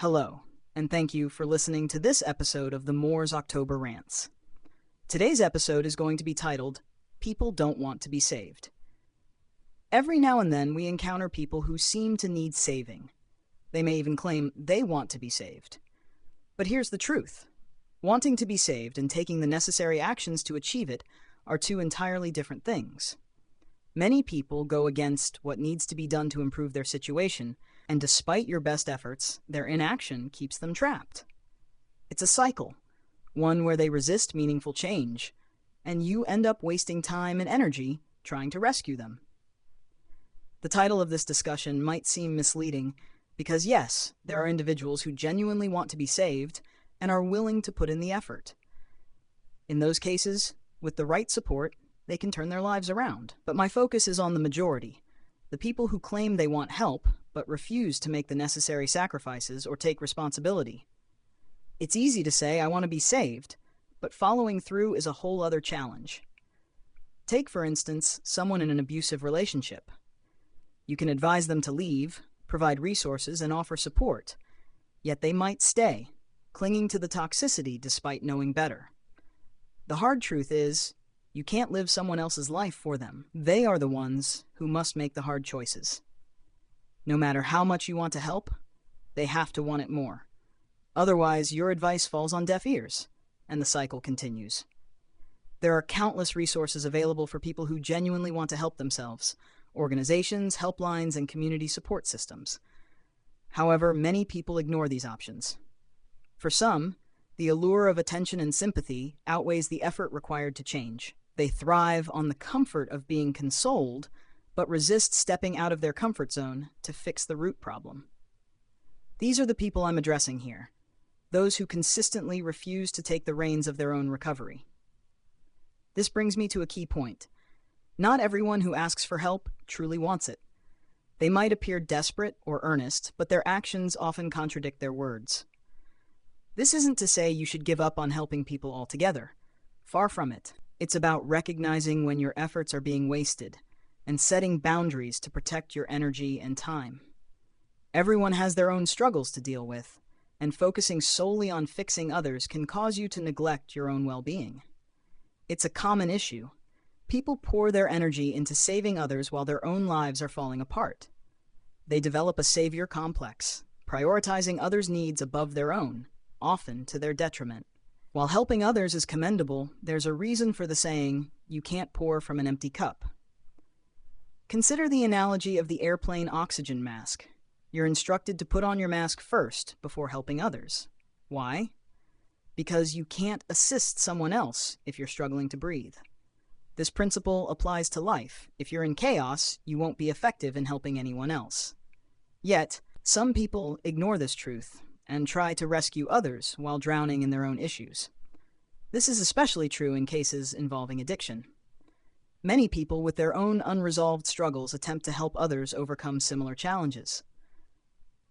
Hello, and thank you for listening to this episode of the Moore's October Rants. Today's episode is going to be titled, People Don't Want to Be Saved. Every now and then we encounter people who seem to need saving. They may even claim they want to be saved. But here's the truth. Wanting to be saved and taking the necessary actions to achieve it are two entirely different things. Many people go against what needs to be done to improve their situation, and despite your best efforts, their inaction keeps them trapped. It's a cycle, one where they resist meaningful change, and you end up wasting time and energy trying to rescue them. The title of this discussion might seem misleading because, yes, there are individuals who genuinely want to be saved and are willing to put in the effort. In those cases, with the right support, they can turn their lives around. But my focus is on the majority, the people who claim they want help but refuse to make the necessary sacrifices or take responsibility. It's easy to say, I want to be saved, but following through is a whole other challenge. Take, for instance, someone in an abusive relationship. You can advise them to leave, provide resources, and offer support, yet they might stay, clinging to the toxicity despite knowing better. The hard truth is, you can't live someone else's life for them. They are the ones who must make the hard choices. No matter how much you want to help, they have to want it more. Otherwise, your advice falls on deaf ears, and the cycle continues. There are countless resources available for people who genuinely want to help themselves: organizations, helplines, and community support systems. However, many people ignore these options. For some, the allure of attention and sympathy outweighs the effort required to change. They thrive on the comfort of being consoled, but resist stepping out of their comfort zone to fix the root problem. These are the people I'm addressing here, those who consistently refuse to take the reins of their own recovery. This brings me to a key point. Not everyone who asks for help truly wants it. They might appear desperate or earnest, but their actions often contradict their words. This isn't to say you should give up on helping people altogether. Far from it. It's about recognizing when your efforts are being wasted and setting boundaries to protect your energy and time. Everyone has their own struggles to deal with, and focusing solely on fixing others can cause you to neglect your own well-being. It's a common issue. People pour their energy into saving others while their own lives are falling apart. They develop a savior complex, prioritizing others' needs above their own, often to their detriment. While helping others is commendable, there's a reason for the saying, you can't pour from an empty cup. Consider the analogy of the airplane oxygen mask. You're instructed to put on your mask first before helping others. Why? Because you can't assist someone else if you're struggling to breathe. This principle applies to life. If you're in chaos, you won't be effective in helping anyone else. Yet, some people ignore this truth and try to rescue others while drowning in their own issues. This is especially true in cases involving addiction. Many people with their own unresolved struggles attempt to help others overcome similar challenges.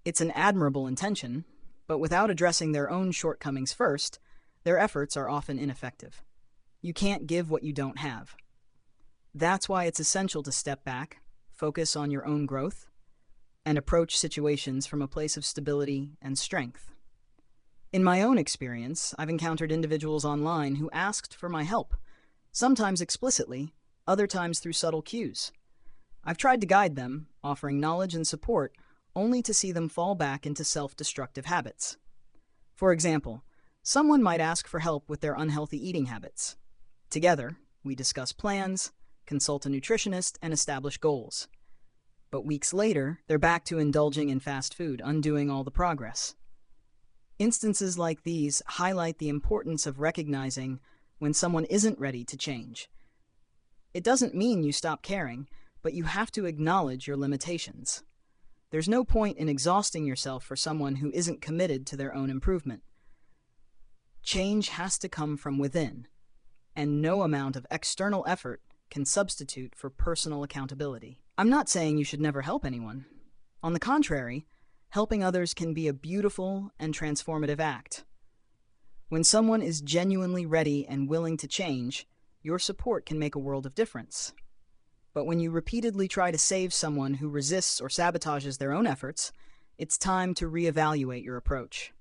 It's an admirable intention, but without addressing their own shortcomings first, their efforts are often ineffective. You can't give what you don't have. That's why it's essential to step back, focus on your own growth, and approach situations from a place of stability and strength. In my own experience, I've encountered individuals online who asked for my help, sometimes explicitly, other times through subtle cues. I've tried to guide them, offering knowledge and support, only to see them fall back into self-destructive habits. For example, someone might ask for help with their unhealthy eating habits. Together, we discuss plans, consult a nutritionist, and establish goals. But weeks later, they're back to indulging in fast food, undoing all the progress. Instances like these highlight the importance of recognizing when someone isn't ready to change. It doesn't mean you stop caring, but you have to acknowledge your limitations. There's no point in exhausting yourself for someone who isn't committed to their own improvement. Change has to come from within, and no amount of external effort can substitute for personal accountability. I'm not saying you should never help anyone. On the contrary, helping others can be a beautiful and transformative act. When someone is genuinely ready and willing to change, your support can make a world of difference. But when you repeatedly try to save someone who resists or sabotages their own efforts, it's time to reevaluate your approach.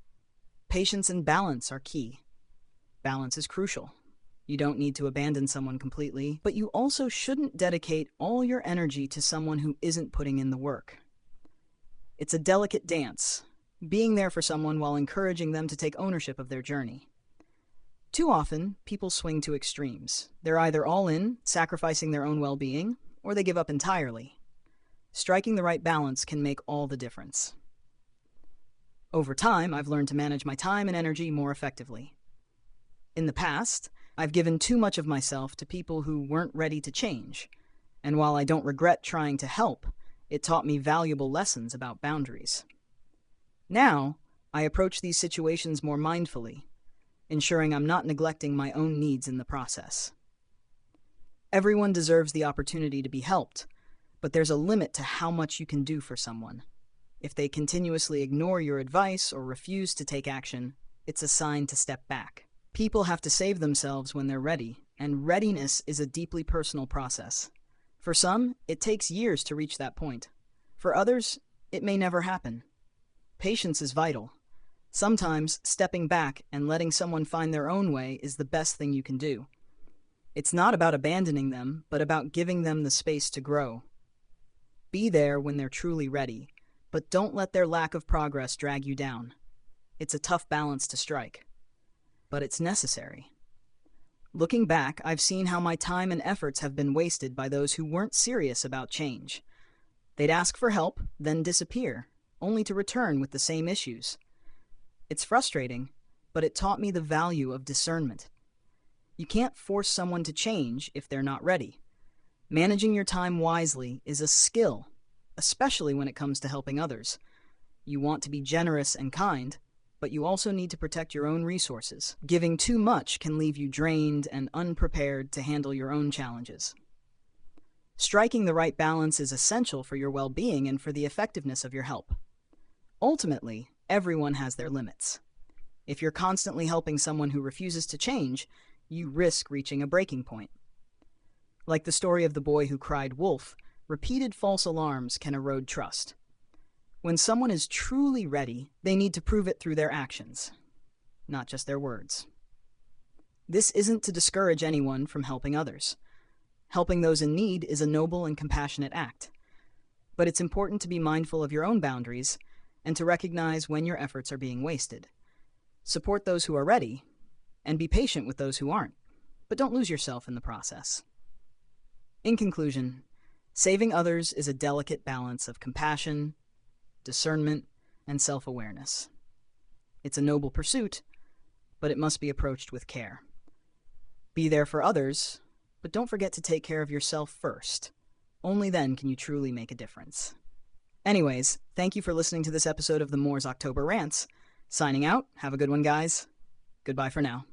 Patience and balance are key. Balance is crucial. You don't need to abandon someone completely, but you also shouldn't dedicate all your energy to someone who isn't putting in the work. It's a delicate dance, being there for someone while encouraging them to take ownership of their journey. Too often, people swing to extremes. They're either all in, sacrificing their own well-being, or they give up entirely. Striking the right balance can make all the difference. Over time, I've learned to manage my time and energy more effectively. In the past, I've given too much of myself to people who weren't ready to change, and while I don't regret trying to help, it taught me valuable lessons about boundaries. Now, I approach these situations more mindfully, ensuring I'm not neglecting my own needs in the process. Everyone deserves the opportunity to be helped, but there's a limit to how much you can do for someone. If they continuously ignore your advice or refuse to take action, it's a sign to step back. People have to save themselves when they're ready, and readiness is a deeply personal process. For some, it takes years to reach that point. For others, it may never happen. Patience is vital. Sometimes, stepping back and letting someone find their own way is the best thing you can do. It's not about abandoning them, but about giving them the space to grow. Be there when they're truly ready, but don't let their lack of progress drag you down. It's a tough balance to strike, but it's necessary. Looking back, I've seen how my time and efforts have been wasted by those who weren't serious about change. They'd ask for help, then disappear, only to return with the same issues. It's frustrating, but it taught me the value of discernment. You can't force someone to change if they're not ready. Managing your time wisely is a skill, especially when it comes to helping others. You want to be generous and kind, but you also need to protect your own resources. Giving too much can leave you drained and unprepared to handle your own challenges. Striking the right balance is essential for your well-being and for the effectiveness of your help. Ultimately, everyone has their limits. If you're constantly helping someone who refuses to change, you risk reaching a breaking point. Like the story of the boy who cried wolf, repeated false alarms can erode trust. When someone is truly ready, they need to prove it through their actions, not just their words. This isn't to discourage anyone from helping others. Helping those in need is a noble and compassionate act. But it's important to be mindful of your own boundaries and to recognize when your efforts are being wasted. Support those who are ready, and be patient with those who aren't, but don't lose yourself in the process. In conclusion, saving others is a delicate balance of compassion, discernment, and self-awareness. It's a noble pursuit, but it must be approached with care. Be there for others, but don't forget to take care of yourself first. Only then can you truly make a difference. Anyways, thank you for listening to this episode of the Moors October Rants. Signing out. Have a good one, guys. Goodbye for now.